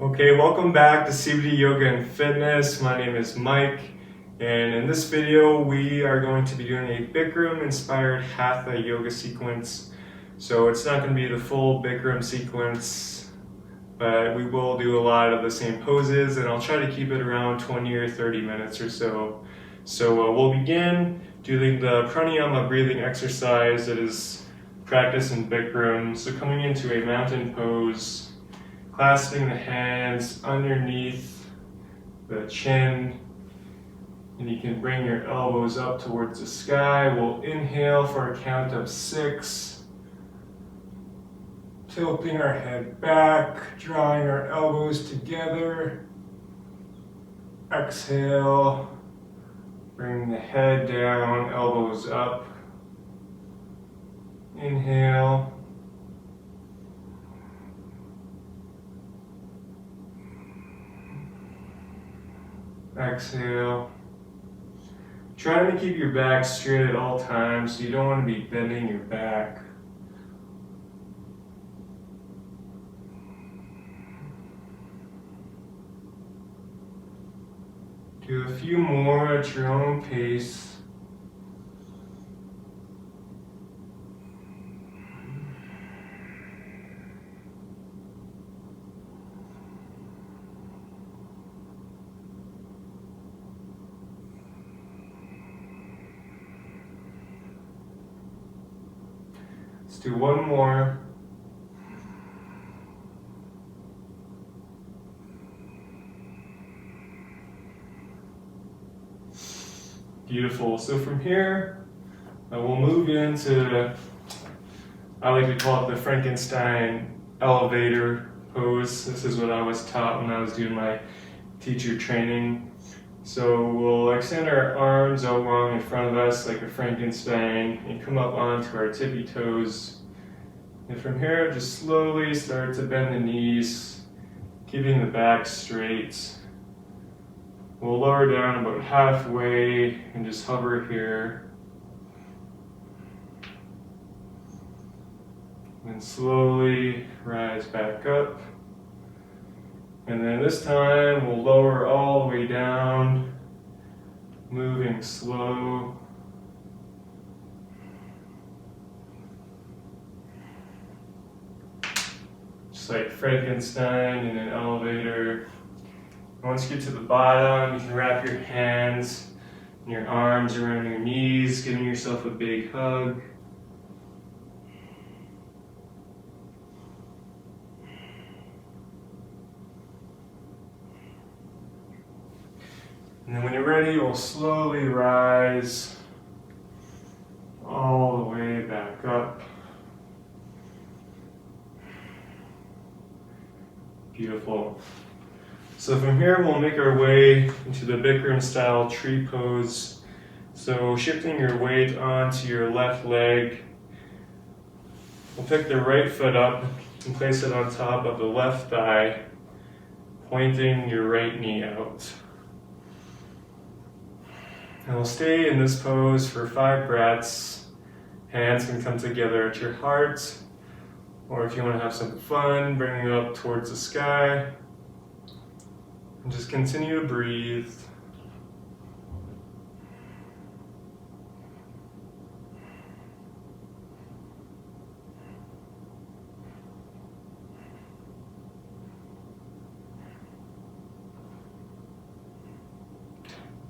Okay, welcome back to CBD Yoga and Fitness. My name is Mike, and in this video we are going to be doing a Bikram inspired Hatha yoga sequence. So it's not going to be the full Bikram sequence, but we will do a lot of the same poses, and I'll try to keep it around 20 or 30 minutes or so. So we'll begin doing the pranayama breathing exercise that is practiced in Bikram. So coming into a mountain pose, clasping the hands underneath the chin, and you can bring your elbows up towards the sky. We'll inhale for a count of 6, tilting our head back, drawing our elbows together. Exhale, bring the head down, elbows up. Inhale. Exhale. Trying to keep your back straight at all times, so you don't want to be bending your back. Do a few more at your own pace. Let's do one more. Beautiful. So from here, we'll move into, I like to call it the Frankenstein elevator pose. This is what I was taught when I was doing my teacher training. So we'll extend our arms out long in front of us like a Frankenstein and come up onto our tippy toes. And from here, just slowly start to bend the knees, keeping the back straight. We'll lower down about halfway and just hover here. And slowly rise back up. And then this time we'll lower all the way down, moving slow. Just like Frankenstein in an elevator. Once you get to the bottom, you can wrap your hands and your arms around your knees, giving yourself a big hug. And then when you're ready, we'll slowly rise all the way back up. Beautiful. So from here, we'll make our way into the Bikram style tree pose. So shifting your weight onto your left leg, we'll pick the right foot up and place it on top of the left thigh, pointing your right knee out. And we'll stay in this pose for 5 breaths. Hands can come together at your heart, or if you want to have some fun, bring it up towards the sky. And just continue to breathe.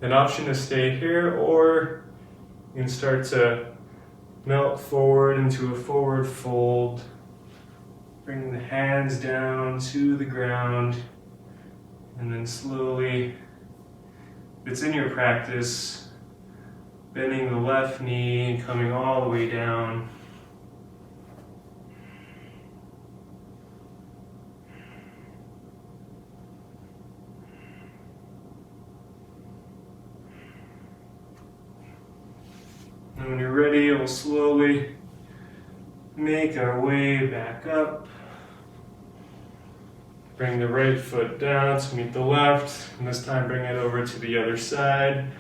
An option to stay here, or you can start to melt forward into a forward fold. Bring the hands down to the ground, and then slowly, if it's in your practice, bending the left knee and coming all the way down. And when you're ready, we'll slowly make our way back up. Bring the right foot down to meet the left, and this time bring it over to the other side.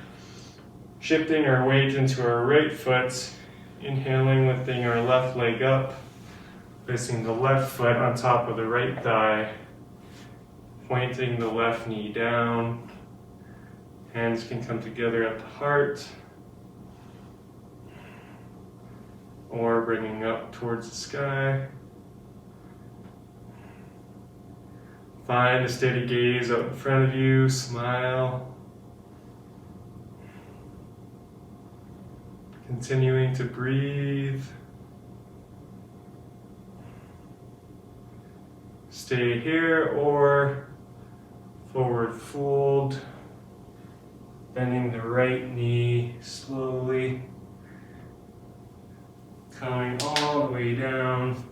Shifting our weight into our right foot, inhaling, lifting our left leg up, placing the left foot on top of the right thigh, pointing the left knee down. Hands can come together at the heart, or bringing up towards the sky. Find a steady gaze out in front of you, smile. Continuing to breathe. Stay here or forward fold. Bending the right knee slowly. Coming all the way down.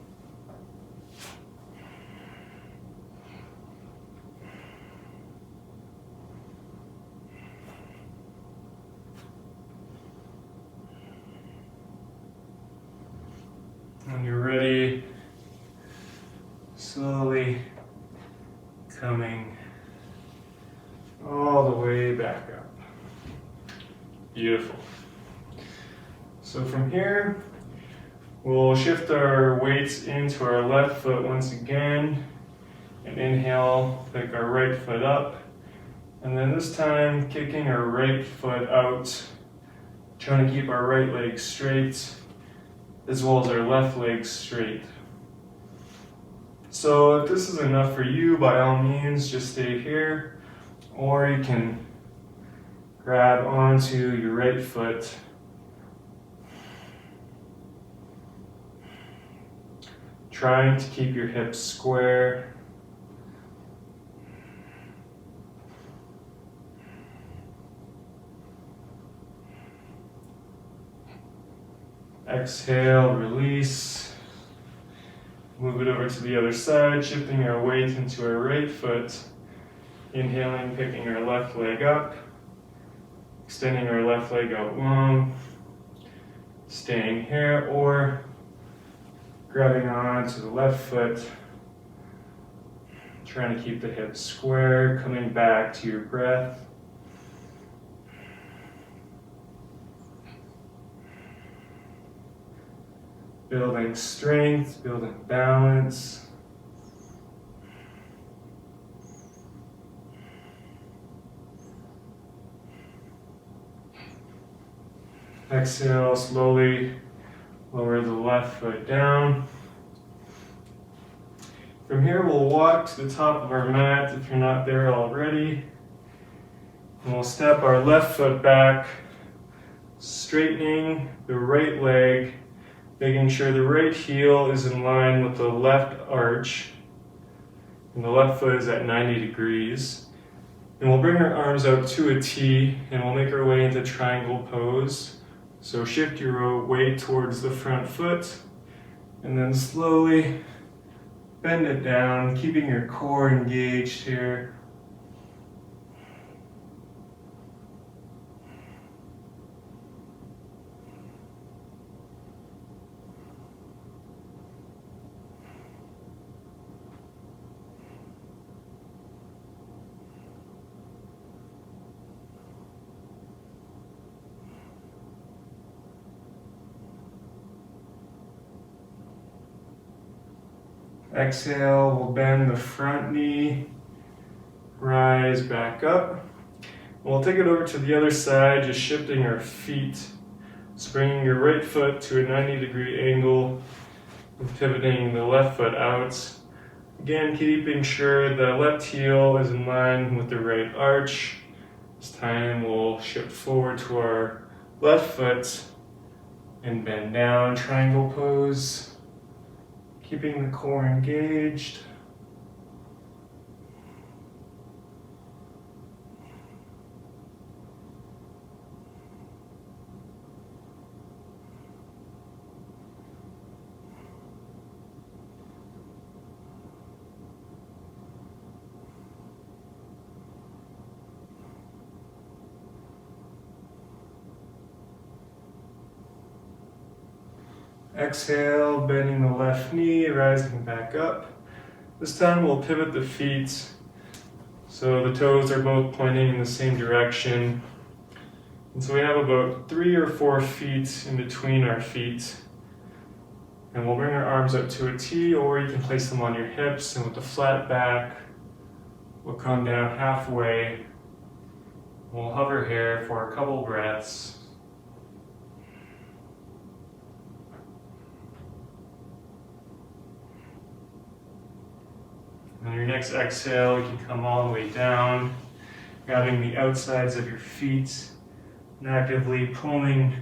When you're ready, slowly coming all the way back up. Beautiful. So from here, we'll shift our weights into our left foot once again, and inhale, pick our right foot up, and then this time kicking our right foot out, trying to keep our right leg straight, as well as our left leg straight. So if this is enough for you, by all means, just stay here, or you can grab onto your right foot. Trying to keep your hips square. Exhale, release. Move it over to the other side, shifting our weight into our right foot. Inhaling, picking our left leg up. Extending our left leg out long. Staying here or grabbing on to the left foot. Trying to keep the hips square, coming back to your breath. Building strength, building balance. Exhale, slowly lower the left foot down. From here, we'll walk to the top of our mat if you're not there already. And we'll step our left foot back, straightening the right leg, making sure the right heel is in line with the left arch, and the left foot is at 90 degrees. And we'll bring our arms out to a T, and we'll make our way into triangle pose. So shift your weight towards the front foot, and then slowly bend it down, keeping your core engaged here. Exhale, we'll bend the front knee, rise back up. We'll take it over to the other side, just shifting our feet. So bringing your right foot to a 90-degree angle, and pivoting the left foot out. Again, keeping sure the left heel is in line with the right arch. This time we'll shift forward to our left foot and bend down, triangle pose. Keeping the core engaged. Exhale, bending the left knee, rising back up. This time we'll pivot the feet so the toes are both pointing in the same direction. And so we have about 3 or 4 feet in between our feet. And we'll bring our arms up to a T, or you can place them on your hips, and with a flat back, We'll come down halfway. We'll hover here for a couple breaths. On your next exhale, you can come all the way down, grabbing the outsides of your feet and actively pulling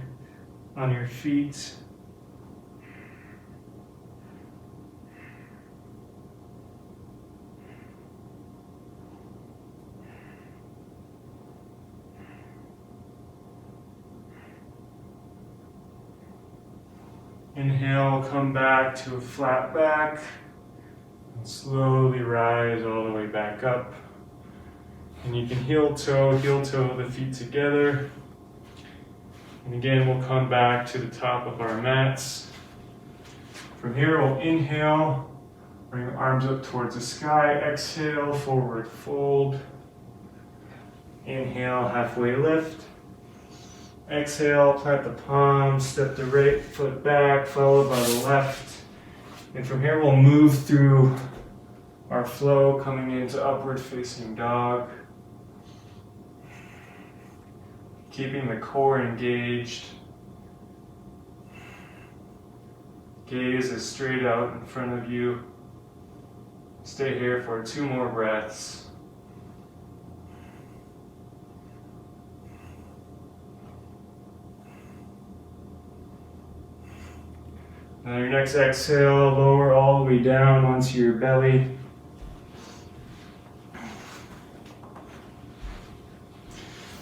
on your feet. Inhale, come back to a flat back. And slowly rise all the way back up. And you can heel toe the feet together. And again, we'll come back to the top of our mats. From here, we'll inhale, bring your arms up towards the sky. Exhale, forward fold. Inhale, halfway lift. Exhale, plant the palms, step the right foot back, followed by the left. And from here, we'll move through our flow, coming into upward facing dog. Keeping the core engaged. Gaze is straight out in front of you. Stay here for 2 more breaths. And on your next exhale, lower all the way down onto your belly.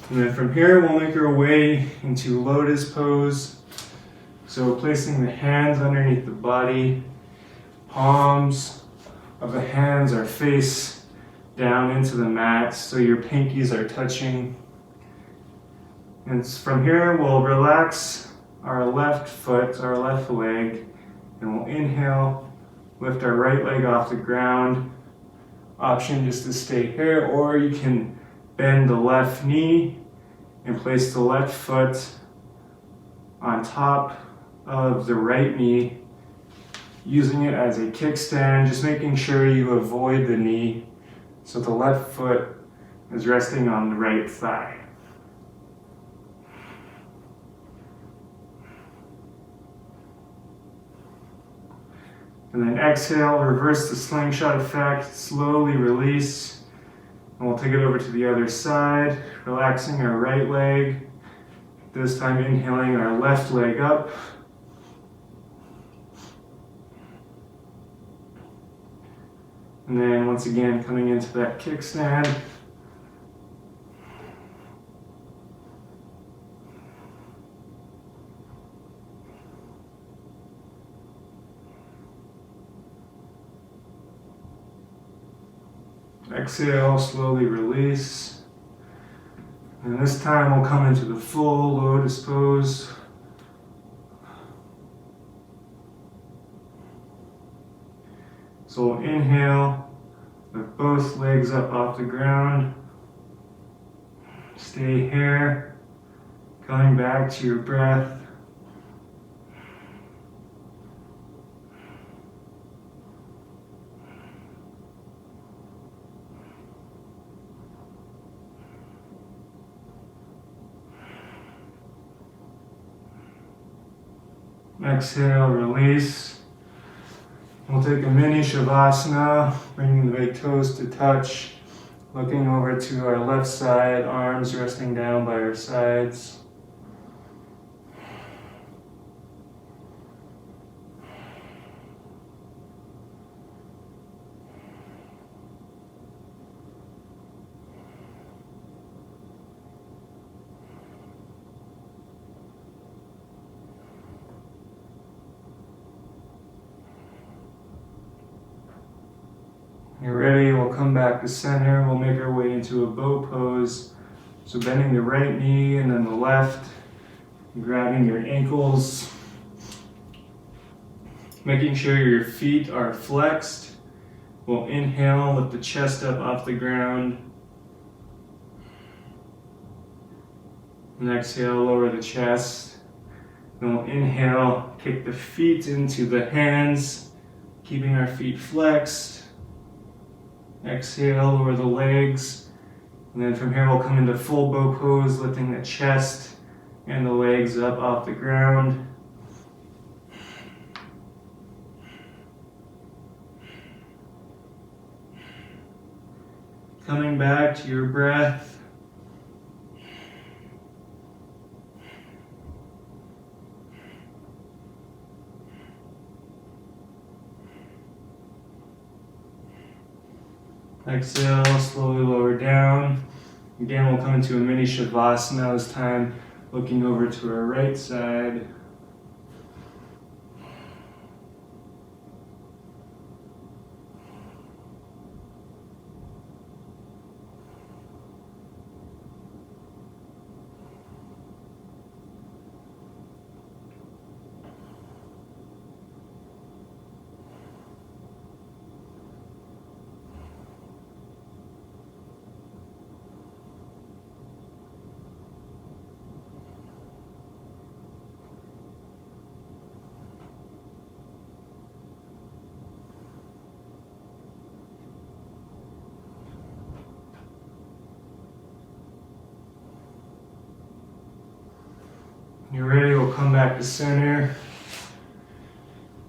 And then from here, we'll make our way into lotus pose. So placing the hands underneath the body, palms of the hands are face down into the mat, so your pinkies are touching. And from here, we'll relax our left foot, our left leg, and we'll inhale, lift our right leg off the ground. Option just to stay here, or you can bend the left knee and place the left foot on top of the right knee, using it as a kickstand, just making sure you avoid the knee so the left foot is resting on the right thigh. And then exhale, reverse the slingshot effect, slowly release. And we'll take it over to the other side, relaxing our right leg. This time inhaling our left leg up. And then once again, coming into that kickstand. Exhale, slowly release. And this time we'll come into the full lotus pose. So we'll inhale, lift both legs up off the ground. Stay here, coming back to your breath. Exhale, release. We'll take a mini shavasana, bringing the big toes to touch, looking over to our left side, arms resting down by our sides. You're ready, we'll come back to center. We'll make our way into a bow pose. So bending the right knee and then the left, grabbing your ankles, making sure your feet are flexed. We'll inhale, lift the chest up off the ground. And exhale, lower the chest. Then we'll inhale, kick the feet into the hands, keeping our feet flexed. Exhale, lower the legs. And then from here we'll come into full bow pose, lifting the chest and the legs up off the ground. Coming back to your breath. Exhale, slowly lower down. Again, we'll come into a mini shavasana this time, looking over to our right side. When you're ready, we'll come back to center.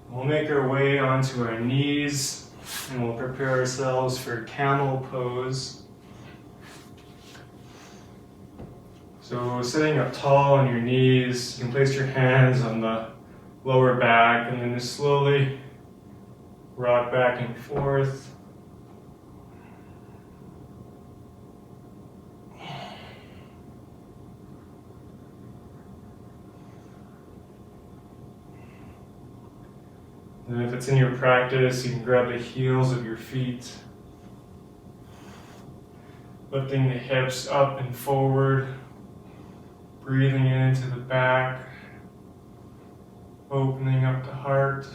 We'll make our way onto our knees and we'll prepare ourselves for camel pose. So sitting up tall on your knees, you can place your hands on the lower back and then just slowly rock back and forth. And if it's in your practice, you can grab the heels of your feet, lifting the hips up and forward, breathing into the back, opening up the heart.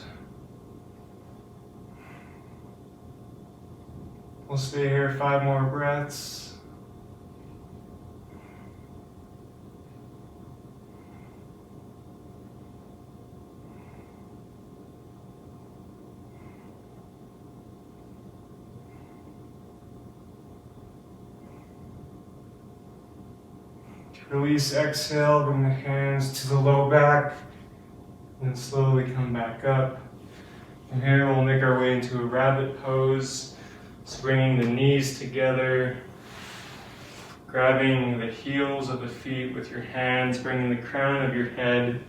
We'll stay here 5 more breaths. Release, exhale, bring the hands to the low back, and slowly come back up. From here, we'll make our way into a rabbit pose. So bringing the knees together, grabbing the heels of the feet with your hands, bringing the crown of your head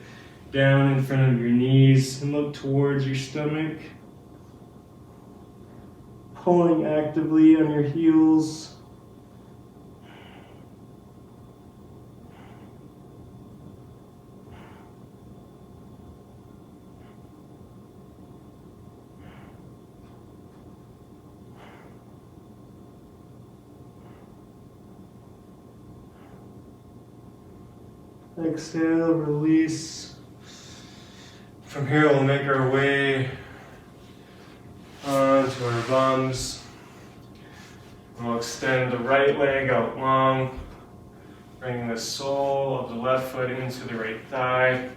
down in front of your knees, and look towards your stomach. Pulling actively on your heels. Exhale, release. From here, we'll make our way onto our bums. We'll extend the right leg out long, bringing the sole of the left foot into the right thigh.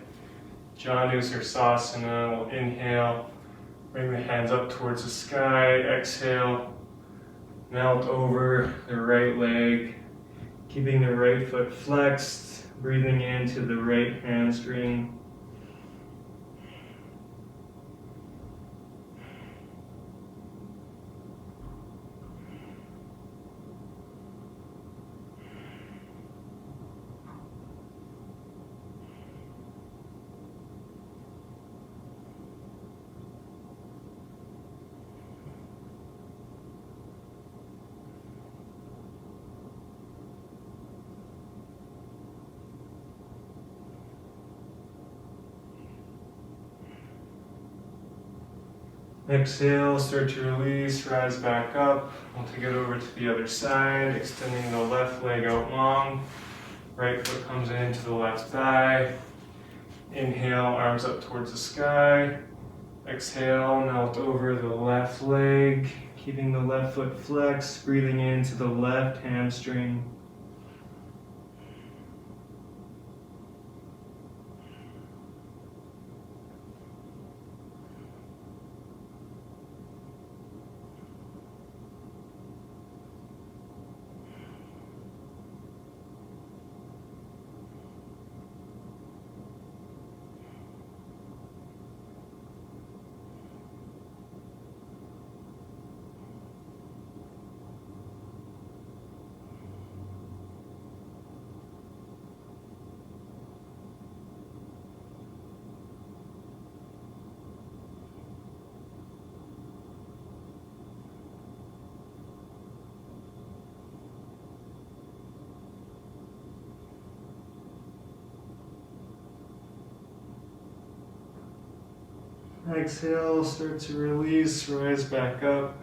Janu Sirsasana. We'll inhale, bring the hands up towards the sky. Exhale, melt over the right leg, keeping the right foot flexed. Breathing into the right hamstring. Exhale, start to release, rise back up. We'll take it over to the other side, extending the left leg out long. Right foot comes into the left thigh. Inhale, arms up towards the sky. Exhale, melt over the left leg, keeping the left foot flexed, breathing into the left hamstring. Exhale, start to release, rise back up.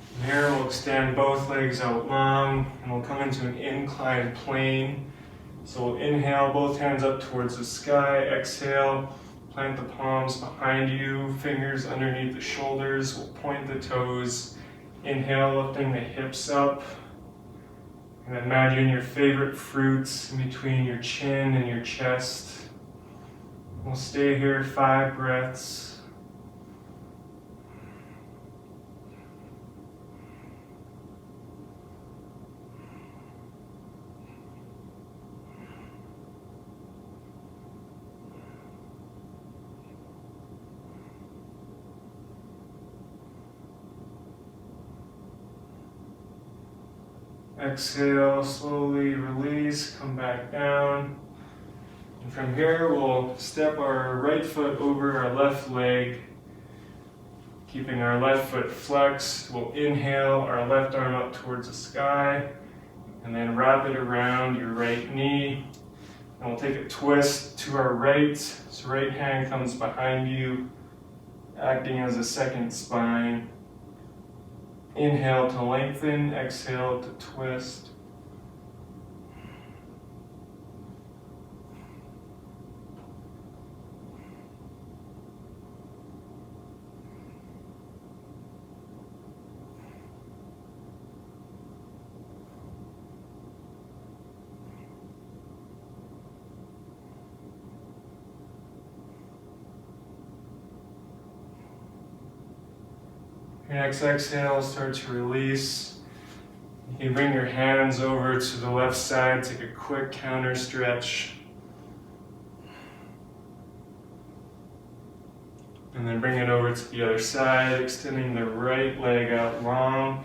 From here, we'll extend both legs out long, and we'll come into an inclined plane. So we'll inhale, both hands up towards the sky. Exhale, plant the palms behind you, fingers underneath the shoulders. We'll point the toes. Inhale, lifting the hips up. And imagine your favorite fruits in between your chin and your chest. We'll stay here 5 breaths. Exhale, slowly release, come back down. And from here, we'll step our right foot over our left leg, keeping our left foot flexed. We'll inhale our left arm up towards the sky, and then wrap it around your right knee. And we'll take a twist to our right. So right hand comes behind you, acting as a second spine. Inhale to lengthen, exhale to twist. Your next exhale, start to release. You can bring your hands over to the left side, take a quick counter stretch. And then bring it over to the other side, extending the right leg out long.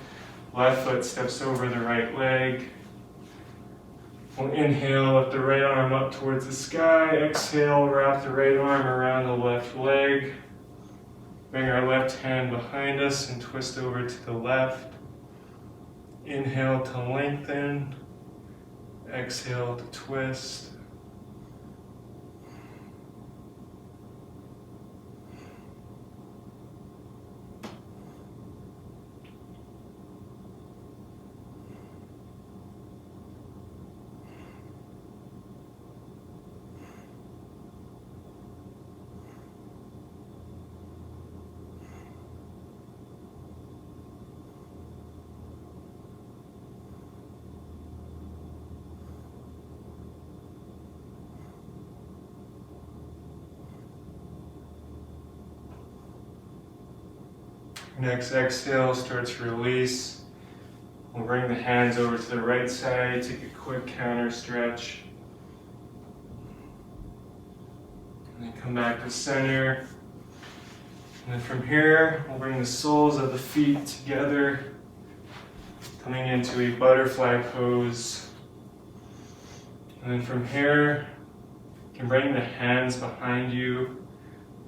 Left foot steps over the right leg. We'll inhale, lift the right arm up towards the sky. Exhale, wrap the right arm around the left leg. Bring our left hand behind us and twist over to the left. Inhale to lengthen. Exhale to twist. Next exhale, start to release. We'll bring the hands over to the right side, take a quick counter stretch. And then come back to center. And then from here, we'll bring the soles of the feet together, coming into a butterfly pose. And then from here, you can bring the hands behind you,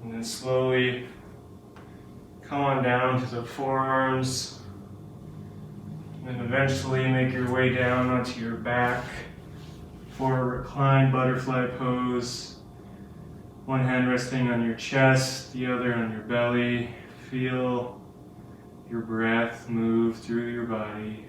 and then slowly come on down to the forearms, and eventually make your way down onto your back for a reclined butterfly pose. One hand resting on your chest, the other on your belly. Feel your breath move through your body.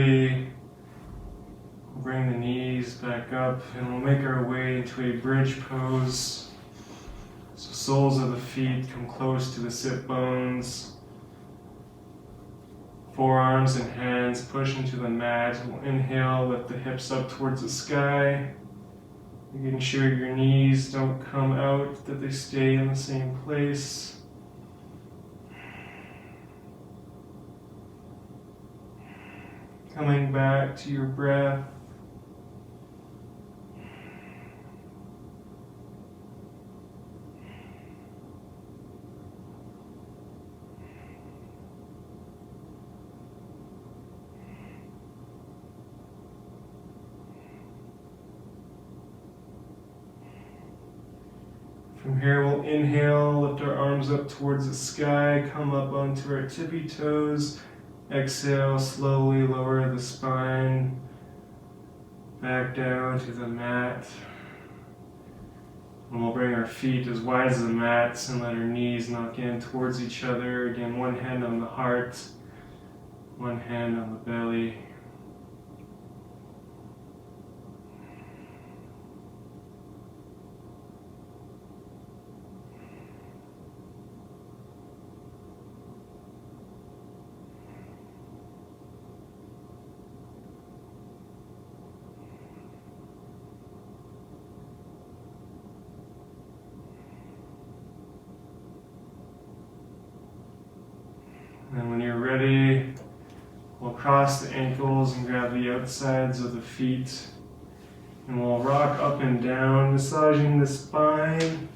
slowly bring the knees back up and we'll make our way into a bridge pose. So soles of the feet come close to the sit bones. Forearms and hands push into the mat. We'll inhale, lift the hips up towards the sky. Making sure your knees don't come out, that they stay in the same place. Coming back to your breath. From here, we'll inhale, lift our arms up towards the sky, come up onto our tippy toes. Exhale, slowly lower the spine back down to the mat. And we'll bring our feet as wide as the mats and let our knees knock in towards each other. Again, one hand on the heart, one hand on the belly. And when you're ready, we'll cross the ankles and grab the outsides of the feet. And we'll rock up and down, massaging the spine.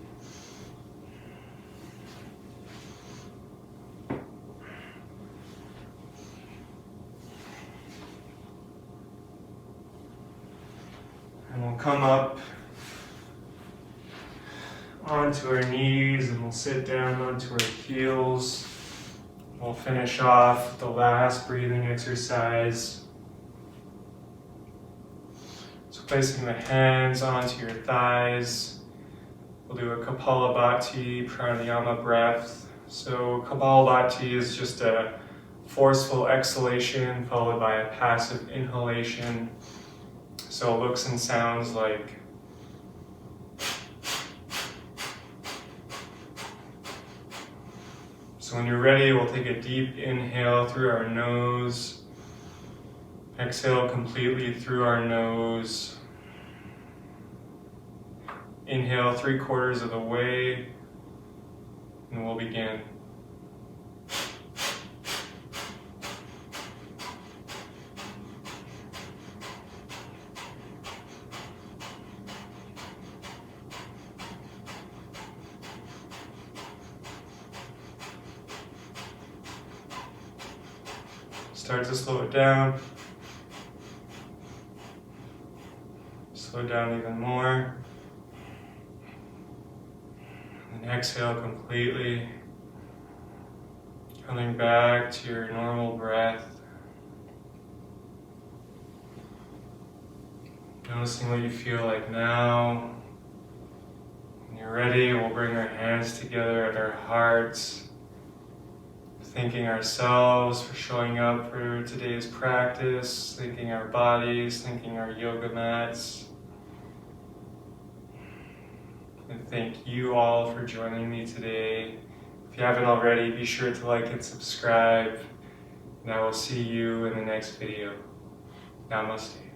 And we'll come up onto our knees and we'll sit down onto our heels. We'll finish off the last breathing exercise. So placing the hands onto your thighs. We'll do a Kapalbhati pranayama breath. So Kapalbhati is just a forceful exhalation followed by a passive inhalation. So it looks and sounds like So when you're ready, we'll take a deep inhale through our nose. Exhale completely through our nose. Inhale 3/4 of the way, and we'll begin. Start to slow it down. Slow it down even more. And then exhale completely. Coming back to your normal breath. Noticing what you feel like now. When you're ready, we'll bring our hands together at our hearts. Thanking ourselves for showing up for today's practice, thanking our bodies, thanking our yoga mats. And thank you all for joining me today. If you haven't already, be sure to like and subscribe. And I will see you in the next video. Namaste.